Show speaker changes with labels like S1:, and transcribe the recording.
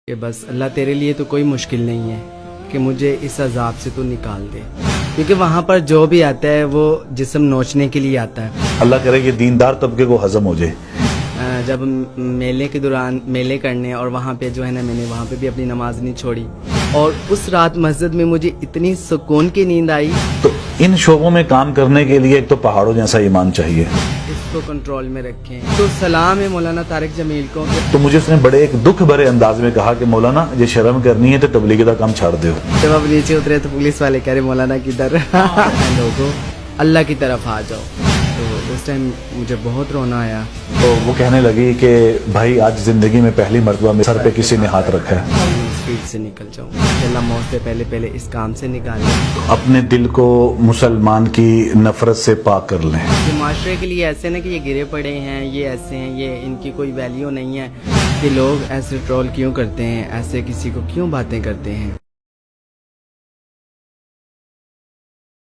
S1: کہ بس اللہ تیرے لیے تو کوئی مشکل نہیں ہے کہ مجھے اس عذاب سے تو نکال دے، کیونکہ وہاں پر جو بھی آتا ہے وہ جسم نوچنے کے لیے آتا ہے۔
S2: اللہ کرے کہ دیندار طبقے کو ہضم ہو جائے۔
S1: جب میلے کے دوران میلے کرنے اور وہاں پہ جو ہے نا، میں نے وہاں پہ بھی اپنی نماز نہیں چھوڑی، اور اس رات مسجد میں مجھے اتنی سکون کی نیند آئی۔
S2: تو ان شعبوں میں کام کرنے کے لیے ایک تو پہاڑوں جیسا ایمان چاہیے،
S1: اس کو کنٹرول میں رکھیں۔ تو سلام ہے مولانا طارق جمیل کو۔
S2: تو مجھے اس نے بڑے ایک دکھ بھرے انداز میں کہا کہ مولانا یہ شرم کرنی ہے تو تبلیغی کا کام چھاڑ دو۔
S1: جب اب نیچے اترے تو پولیس والے کہہ رہے مولانا کدھر؟ لوگوں اللہ کی طرف آ جاؤ۔ تو اس ٹائم مجھے بہت رونا آیا۔
S2: تو وہ کہنے لگی کہ بھائی آج زندگی میں پہلی مرتبہ میرے سر پہ کسی نے ہاتھ رکھا ہے،
S1: اسپیڈ سے نکل جاؤں اللہ، موت سے پہلے اس کام سے نکالیں۔
S2: اپنے دل کو مسلمان کی نفرت سے پاک کر لیں۔
S1: یہ معاشرے کے لیے ایسے نا کہ یہ گرے پڑے ہیں، یہ ایسے ہیں، یہ ان کی کوئی ویلیو نہیں ہے، کہ لوگ ایسے ٹرول کیوں کرتے ہیں، ایسے کسی کو کیوں باتیں کرتے ہیں۔